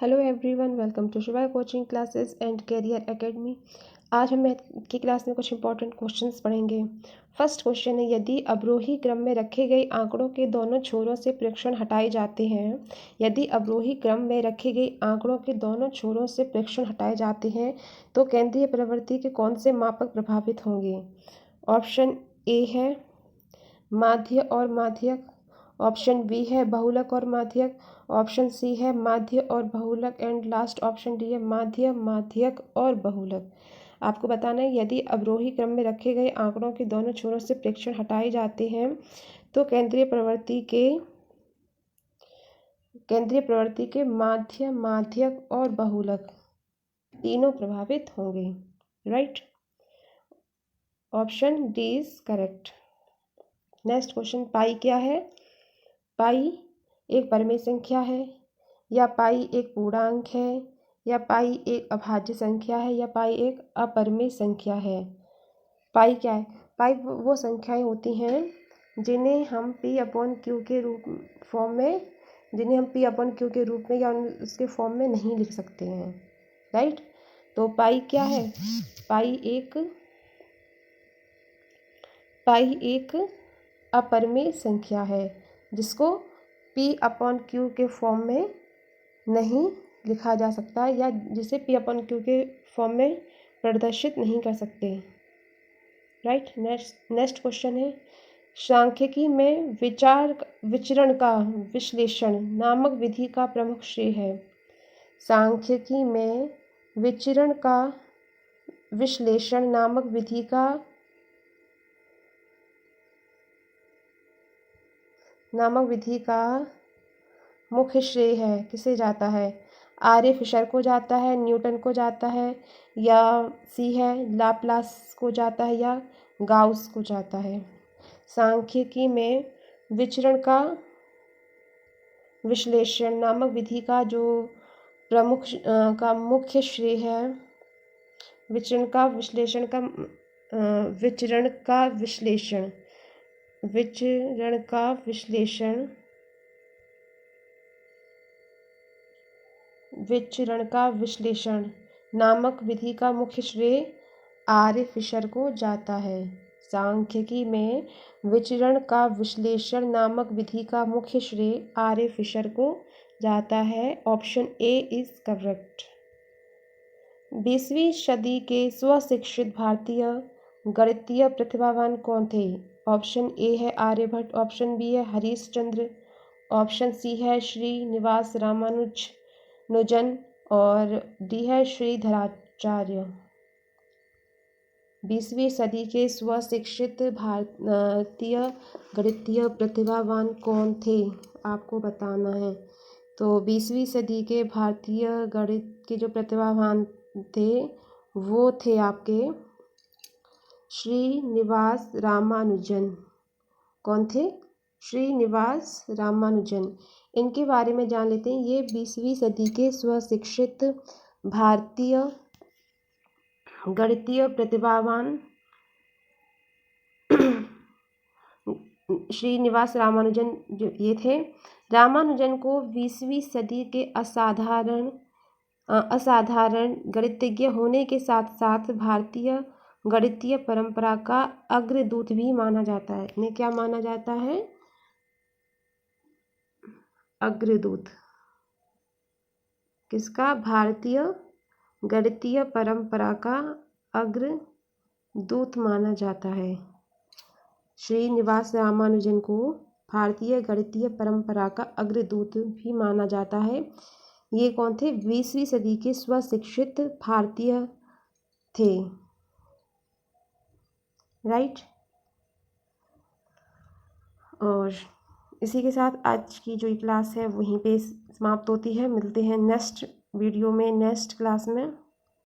Hello everyone, welcome to Shiva coaching classes and career academy. आज हम math की class में कुछ इंपॉर्टेंट क्वेश्चंस पढ़ेंगे। फर्स्ट क्वेश्चन है, यदि अवरोही क्रम में रखे गए आंकड़ों के दोनों छोरों से प्रेक्षण हटाए जाते हैं। यदि अवरोही क्रम में रखे गए आंकड़ों के दोनों छोरों से प्रेक्षण हटाए जाते हैं तो केंद्रीय प्रवृत्ति के कौन से मापक प्रभावित होंगे। ऑप्शन ए है माध्य और माध्यक, ऑप्शन बी है बहुलक और माध्यक, ऑप्शन सी है माध्य और बहुलक एंड लास्ट ऑप्शन डी है माध्य, माध्यक और बहुलक। आपको बताना है, यदि अवरोही क्रम में रखे गए आंकड़ों के दोनों छोरों से प्रेक्षण हटाए जाते हैं तो केंद्रीय प्रवृत्ति के माध्य, माध्यक और बहुलक तीनों प्रभावित होंगे। Right, option D is correct. Next question, pi क्या है। पाई एक परिमेय संख्या है, या पाई एक पूर्णांक है, या पाई एक अभाज्य संख्या है, या पाई एक अपरिमेय संख्या है। पाई क्या है। पाई वो संख्याएं होती हैं जिन्हें हम P/Q के रूप में या उसके फॉर्म में नहीं लिख सकते हैं। राइट, तो पाई क्या है। पाई एक अपरिमेय संख्या है जिसको P/Q के फॉर्म में नहीं लिखा जा सकता या जिसे P/Q के फॉर्म में प्रदर्शित नहीं कर सकते। राइट, नेक्स्ट क्वेश्चन है, सांख्यिकी में विचरण का विश्लेषण नामक विधि का प्रमुख श्रेय है। सांख्यिकी में विचरण का विश्लेषण नामक विधि का मुख्य श्रेय है किसे जाता है। आर्य फिशर को जाता है, न्यूटन को जाता है, या सी है लाप्लास को जाता है, या गाउस को जाता है। सांख्यिकी में विचरण का विश्लेषण नामक विधि का जो मुख्य श्रेय है विचरण का विश्लेषण नामक विधि का मुख्य श्रेय आर्य फिशर को जाता है। सांख्यिकी में विचरण का विश्लेषण नामक विधि का मुख्य श्रेय आर्य फिशर को जाता है। Option A is correct. 20वीं सदी के स्वशिक्षित भारतीय गणितीय प्रतिभावान कौन थे। ऑप्शन ए है आर्यभट्ट, ऑप्शन बी है हरीश चंद्र, ऑप्शन सी है श्रीनिवास रामानुजन और डी है श्रीधराचार्य। 20वीं सदी के स्वशिक्षित भारतीय गणितीय प्रतिभावान कौन थे, आपको बताना है। तो 20वीं सदी के भारतीय गणित के जो प्रतिभावान थे वो थे आपके श्रीनिवास रामानुजन। कौन थे। श्रीनिवास रामानुजन। इनके बारे में जान लेते हैं। ये 20वीं सदी के स्वशिक्षित भारतीय गणितीय प्रतिभावान श्रीनिवास रामानुजन जो ये थे। रामानुजन को 20वीं सदी के असाधारण गणितज्ञ होने के साथ साथ भारतीय गणितीय परंपरा का अग्रदूत भी माना जाता है। इन्हें क्या माना जाता है। अग्रदूत किसका। भारतीय गणितीय परंपरा का अग्रदूत माना जाता है। श्रीनिवास रामानुजन को भारतीय गणितीय परंपरा का अग्रदूत भी माना जाता है। ये कौन थे। 20वीं सदी के स्वशिक्षित भारतीय थे। राइट, और इसी के साथ आज की जो क्लास है वहीं पे समाप्त होती है। मिलते हैं नेक्स्ट वीडियो में, नेक्स्ट क्लास में।